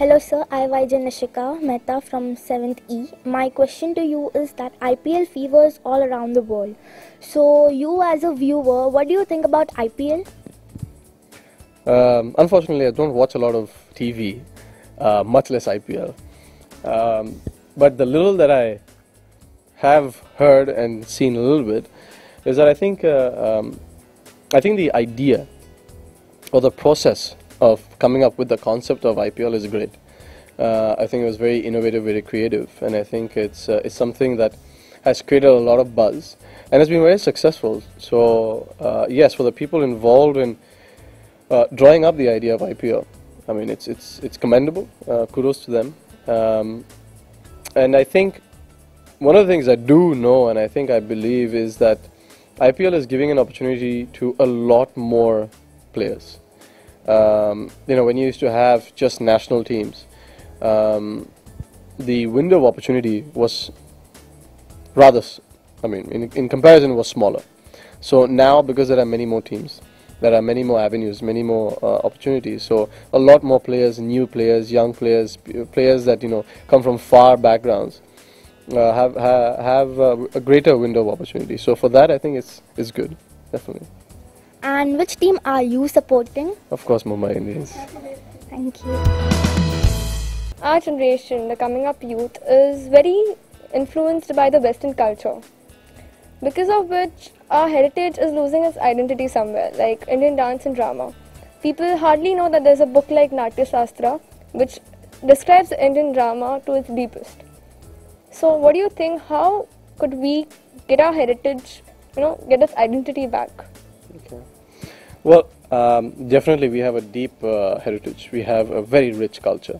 Hello sir, I am YJ Mehta from 7th E. My question to you is that IPL fever is all around the world. So you as a viewer, what do you think about IPL? Unfortunately, I don't watch a lot of TV, much less IPL. But the little that I have heard and seen a little bit is that I think the idea or the process of coming up with the concept of IPL is great. I think it was very innovative, very creative, and I think it's something that has created a lot of buzz and has been very successful. So yes, for the people involved in drawing up the idea of IPL, I mean it's commendable. Kudos to them. And I think one of the things I do know and I believe is that IPL is giving an opportunity to a lot more players. When you used to have just national teams, the window of opportunity was rather, in comparison, was smaller. So now, because there are many more teams, there are many more avenues, many more opportunities. So a lot more players, new players, young players, players that come from far backgrounds, have a greater window of opportunity. So for that, I think it's good, definitely. And which team are you supporting? Of course, Mumbai Indians. Thank you. Our generation, the coming up youth, is very influenced by the Western culture, because of which our heritage is losing its identity somewhere, like Indian dance and drama. People hardly know that there's a book like Natya Shastra, which describes the Indian drama to its deepest. So what do you think, how could we get our heritage, get its identity back? Okay. Well, definitely we have a deep heritage. We have a very rich culture.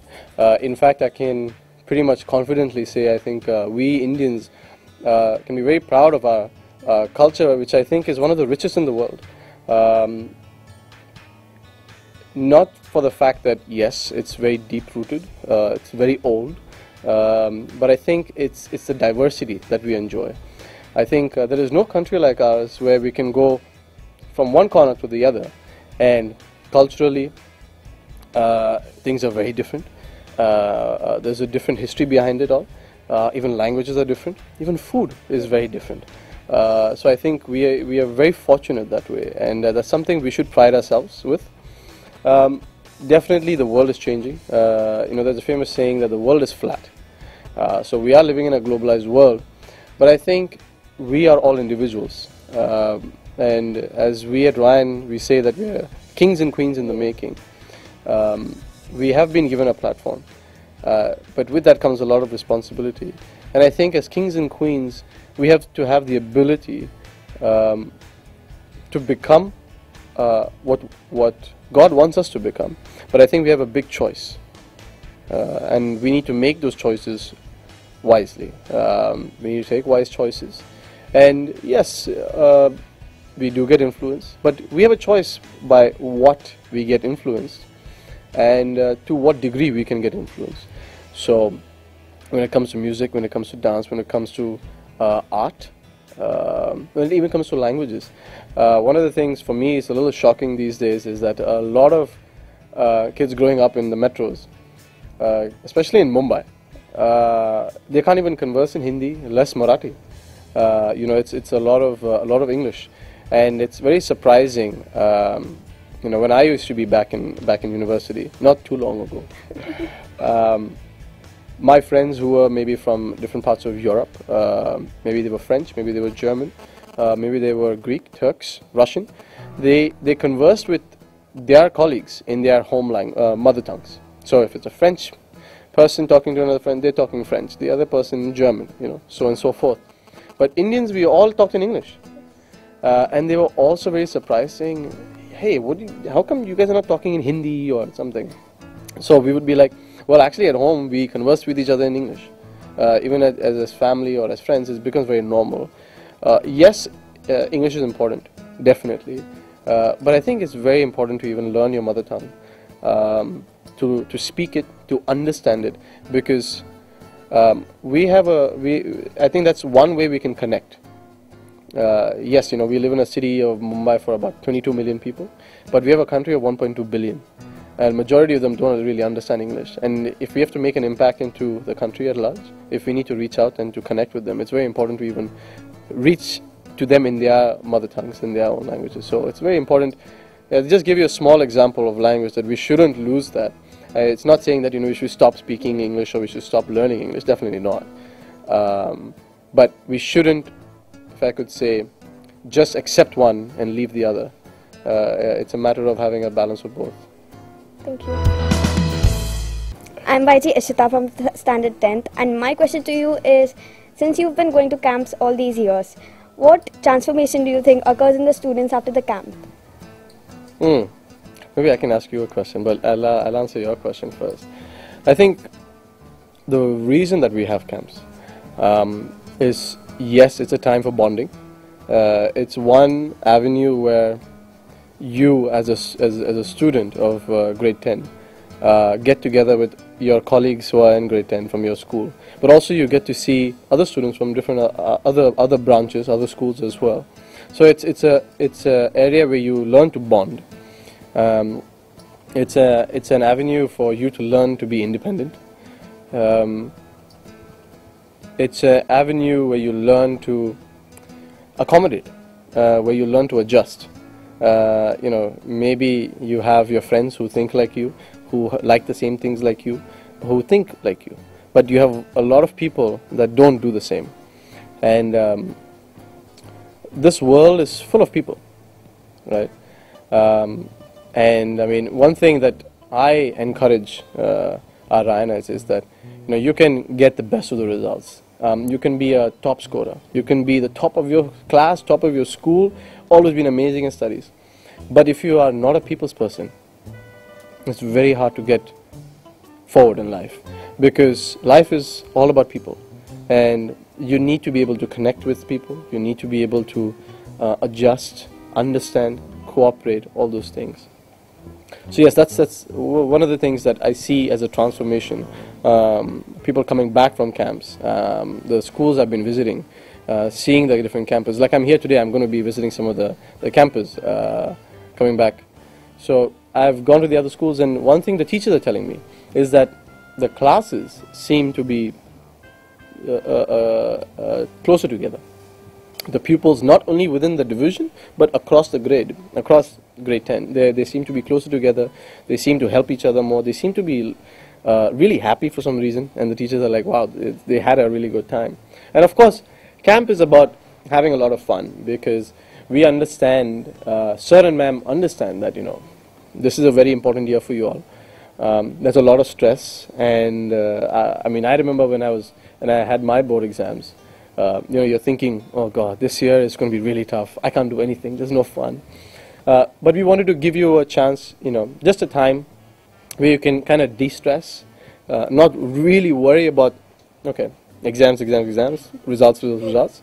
In fact, I can pretty much confidently say I think we Indians can be very proud of our culture, which I think is one of the richest in the world. Not for the fact that, yes, it's very deep-rooted, it's very old, but I think it's the diversity that we enjoy. I think there is no country like ours where we can go from one corner to the other, and culturally things are very different. There's a different history behind it all. Even languages are different. Even food is very different. So I think we are very fortunate that way, and that's something we should pride ourselves with. Definitely the world is changing. There's a famous saying that the world is flat. So we are living in a globalized world, but I think we are all individuals. And as we at Ryan, we say that we are kings and queens in the making. We have been given a platform, but with that comes a lot of responsibility. And I think as kings and queens, we have to have the ability to become what God wants us to become. But I think we have a big choice, and we need to make those choices wisely. We need to take wise choices. And yes, we do get influenced, but we have a choice by what we get influenced and to what degree we can get influenced. So when it comes to music, when it comes to dance, when it comes to art, when it even comes to languages, one of the things for me is a little shocking these days is that a lot of kids growing up in the metros, especially in Mumbai, they can't even converse in Hindi, less Marathi. It's a lot of English. And it's very surprising, when I used to be back in university, not too long ago, my friends who were maybe from different parts of Europe, maybe they were French, maybe they were German, maybe they were Greek, Turks, Russian, they conversed with their colleagues in their home mother tongues. So if it's a French person talking to another friend, they're talking French, the other person in German, so on and so forth. But Indians, we all talked in English. And they were also very surprised, saying, hey, how come you guys are not talking in Hindi or something? So we would be like, well, actually at home we conversed with each other in English. Even as family or as friends, it becomes very normal. Yes, English is important, definitely. But I think it's very important to even learn your mother tongue, to speak it, to understand it, because I think that's one way we can connect. Yes, we live in a city of Mumbai for about 22 million people, but we have a country of 1.2 billion. and majority of them don't really understand English. And if we have to make an impact into the country at large, if we need to reach out and to connect with them, it's very important to even reach to them in their mother tongues, in their own languages. So it's very important. Just give you a small example of language that we shouldn't lose that. It's not saying that we should stop speaking English or we should stop learning English. Definitely not. But we shouldn't, if I could say, just accept one and leave the other. It's a matter of having a balance of both. Thank you. I'm YJ Ishita from Standard 10th, and my question to you is, since you've been going to camps all these years, what transformation do you think occurs in the students after the camp? Maybe I can ask you a question, but I'll answer your question first. I think the reason that we have camps is, yes, it's a time for bonding. It's one avenue where you, as a student of grade 10, get together with your colleagues who are in grade 10 from your school, but also you get to see other students from different other branches, other schools as well. So it's a area where you learn to bond. It's an avenue for you to learn to be independent. It's an avenue where you learn to accommodate, where you learn to adjust. Maybe you have your friends who think like you, who like the same things like you, who think like you, but you have a lot of people that don't do the same. And this world is full of people, right? And I mean, one thing that I encourage our Ryanas is that you can get the best of the results. You can be a top scorer. You can be the top of your class, top of your school, always been amazing in studies. But if you are not a people's person, it's very hard to get forward in life, because life is all about people, and you need to be able to connect with people. You need to be able to adjust, understand, cooperate, all those things. So yes, that's one of the things that I see as a transformation. People coming back from camps, the schools I've been visiting, seeing the different campuses. Like I'm here today, I'm going to be visiting some of the campus coming back. So I've gone to the other schools, and one thing the teachers are telling me is that the classes seem to be closer together. The pupils, not only within the division, but across the grade, across grade 10, they seem to be closer together. They seem to help each other more. They seem to be really happy for some reason, and the teachers are like, wow, they had a really good time. And of course, camp is about having a lot of fun, because we understand, sir and ma'am understand that, this is a very important year for you all. There's a lot of stress, and I mean, I remember when I had my board exams, you're thinking, oh God, this year is going to be really tough. I can't do anything. There's no fun. But we wanted to give you a chance, just a time where you can kind of de-stress, not really worry about, okay, exams, results,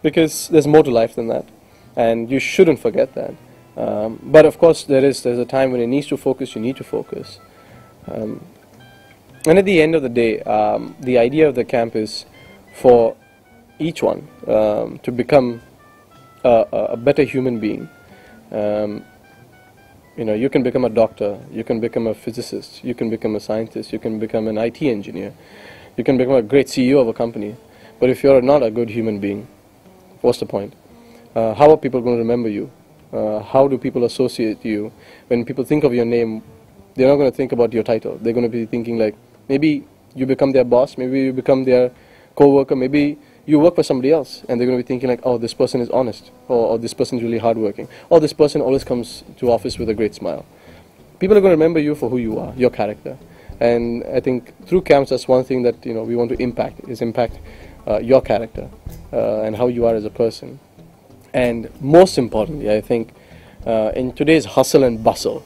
because there's more to life than that, and you shouldn't forget that. But of course, there's a time when it needs to focus. You need to focus. And at the end of the day, the idea of the camp is for each one to become a better human being. You can become a doctor, you can become a physicist, you can become a scientist, you can become an IT engineer, you can become a great CEO of a company. But if you're not a good human being, what's the point? How are people going to remember you? How do people associate you? When people think of your name, they're not going to think about your title. They're going to be thinking like, maybe you become their boss, maybe you become their co-worker, maybe you work for somebody else, and they're going to be thinking like, oh, this person is honest, or this person is really hardworking, or this person always comes to office with a great smile. People are going to remember you for who you are, your character. And I think through camps, that's one thing that we want to impact your character and how you are as a person. And most importantly, I think in today's hustle and bustle,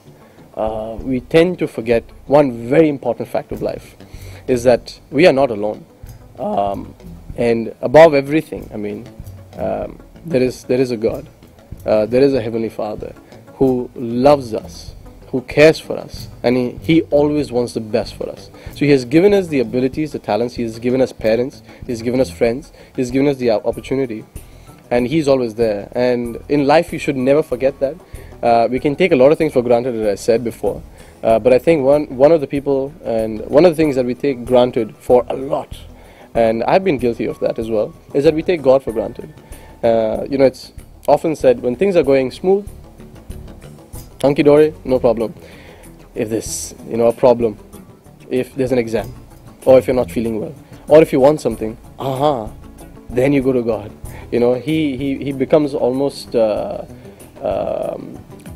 we tend to forget one very important fact of life, is that we are not alone. And above everything, I mean, there is a God, there is a Heavenly Father who loves us, who cares for us, and he always wants the best for us. So He has given us the abilities, the talents. He has given us parents, He has given us friends, He has given us the opportunity, and He's always there. And in life, you should never forget that. We can take a lot of things for granted, as I said before, But I think one of the people and one of the things that we take granted for a lot, and I've been guilty of that as well, is that we take God for granted. It's often said when things are going smooth, hunky-dory, no problem. If there's a problem, if there's an exam, or if you're not feeling well, or if you want something, then you go to God. He becomes almost your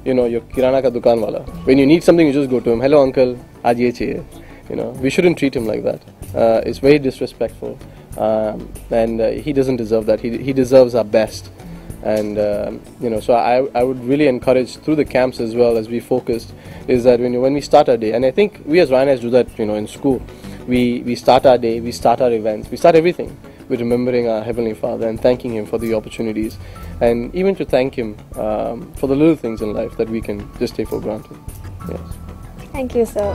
kirana ka dukan wala. When you need something, you just go to him. Hello, uncle. Aaj ye chahiye. We shouldn't treat him like that. It's very disrespectful, and he doesn't deserve that. He deserves our best. And so I would really encourage through the camps as well as we focused is that when we start our day, and I think we as YJs do that in school, we start our day, we start our events, we start everything with remembering our Heavenly Father and thanking Him for the opportunities, and even to thank Him for the little things in life that we can just take for granted. Yes. Thank you, sir.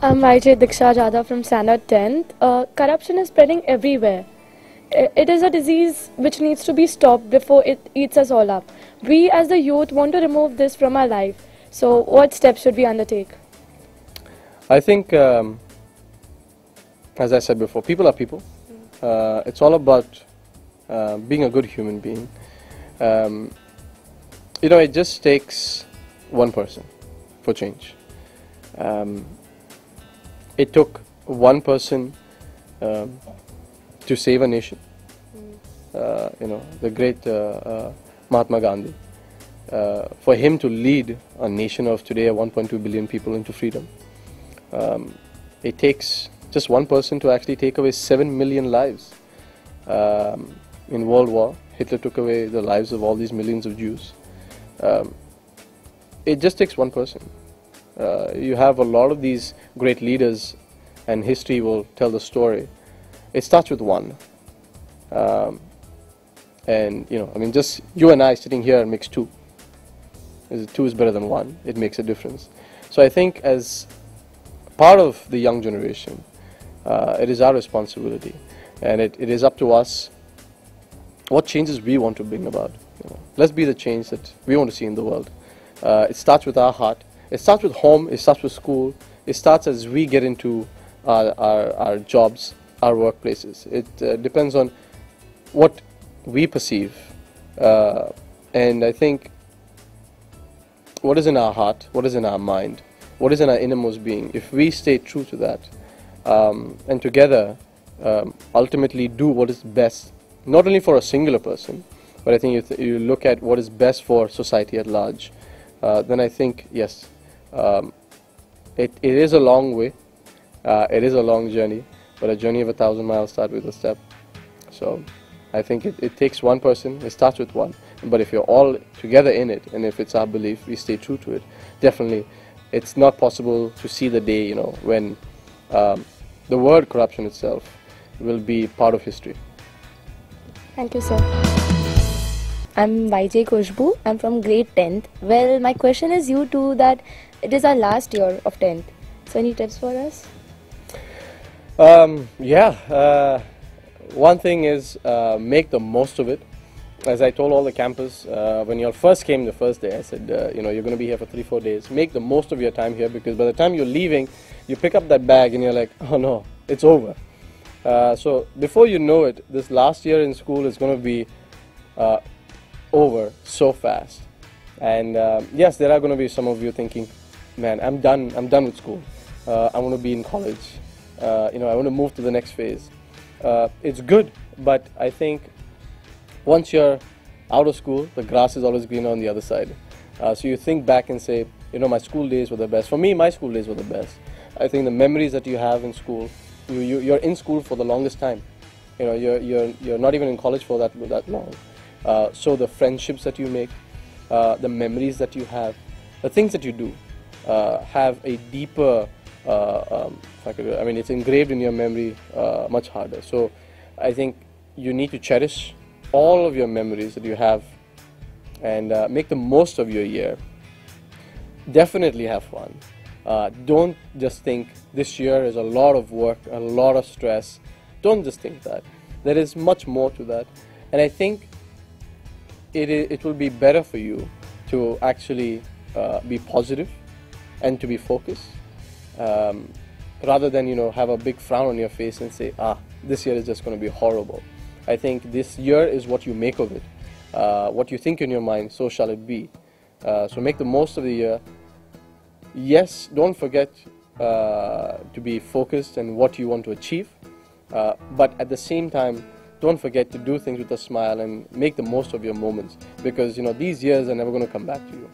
I'm YJ Diksha Jadhav from Standard 10th. Corruption is spreading everywhere. It is a disease which needs to be stopped before it eats us all up. We as the youth want to remove this from our life. So what steps should we undertake? I think, as I said before, people are people. It's all about being a good human being. It just takes one person for change. It took one person to save a nation. The great Mahatma Gandhi. For him to lead a nation of today, 1.2 billion people, into freedom. It takes just one person to actually take away 7 million lives. In World War, Hitler took away the lives of all these millions of Jews. It just takes one person. You have a lot of these great leaders, and history will tell the story. It starts with one. Just you and I sitting here makes two. Two is better than one. It makes a difference. So I think as part of the young generation, it is our responsibility, and it is up to us what changes we want to bring about. Let's be the change that we want to see in the world. It starts with our heart. It starts with home. It starts with school. It starts as we get into our jobs, our workplaces. It depends on what we perceive, and I think what is in our heart, what is in our mind, what is in our innermost being. If we stay true to that, and together ultimately do what is best, not only for a singular person, but I think you look at what is best for society at large, then I think, yes, it is a long way, it is a long journey, but a journey of 1,000 miles starts with a step. So I think it takes one person, it starts with one, but if you're all together in it, and if it's our belief, we stay true to it, definitely it's not possible to see the day, when the word corruption itself will be part of history. Thank you, sir. I'm YJ Kushbu. I'm from grade 10th. Well, my question is you too, that it is our last year of 10th. So any tips for us? One thing is make the most of it. As I told all the campus, when you all first came the first day, I said, you're going to be here for 3-4 days. Make the most of your time here, because by the time you're leaving, you pick up that bag and you're like, oh no, it's over. So before you know it, this last year in school is going to be over so fast. And yes, there are going to be some of you thinking, man, I'm done with school. I want to be in college. I want to move to the next phase. It's good, but I think once you're out of school, the grass is always greener on the other side. So you think back and say, my school days were the best. For me, my school days were the best. I think the memories that you have in school, you're in school for the longest time. You're not even in college for that long. So the friendships that you make, the memories that you have, the things that you do, have a deeper, it's engraved in your memory much harder. So I think you need to cherish all of your memories that you have and make the most of your year. Definitely have fun. Don't just think this year is a lot of work, a lot of stress. Don't just think that. There is much more to that. And I think it will be better for you to actually be positive and to be focused, rather than have a big frown on your face and say, this year is just going to be horrible. I think this year is what you make of it. What you think in your mind, so shall it be. So make the most of the year. Yes, don't forget to be focused on what you want to achieve, but at the same time, don't forget to do things with a smile and make the most of your moments, because these years are never going to come back to you.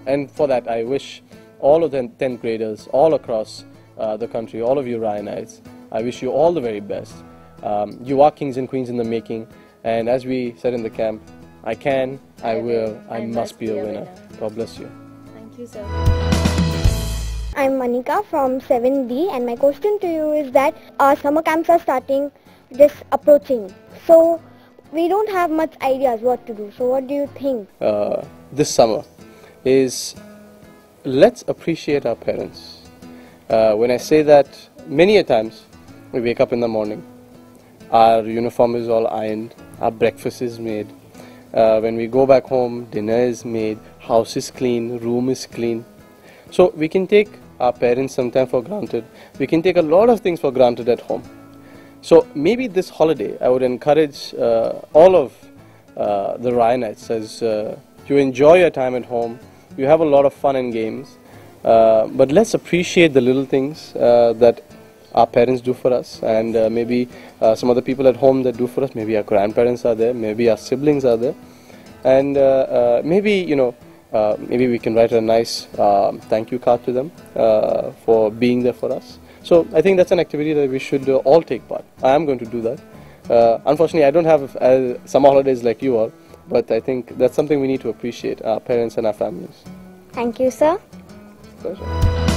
And for that, I wish all of the 10th graders all across the country, all of you Ryanites, I wish you all the very best. You are kings and queens in the making, and as we said in the camp, I can, I will, I must be a winner. God bless you. Thank you, sir. I'm Manika from 7D, and my question to you is that our summer camps are approaching. So we don't have much ideas what to do. So what do you think? This summer is, let's appreciate our parents. When I say that, many a times we wake up in the morning, our uniform is all ironed, our breakfast is made. When we go back home, dinner is made, house is clean, room is clean. So we can take our parents sometimes for granted. We can take a lot of things for granted at home. So maybe this holiday I would encourage all of the Ryanites as you enjoy your time at home. You have a lot of fun and games, but let's appreciate the little things that our parents do for us, and maybe some other people at home that do for us. Maybe our grandparents are there, maybe our siblings are there, and maybe maybe we can write a nice thank you card to them for being there for us. So I think that's an activity that we should all take part. I am going to do that. Unfortunately, I don't have summer holidays like you all, but I think that's something we need to appreciate, our parents and our families. Thank you, sir. Pleasure.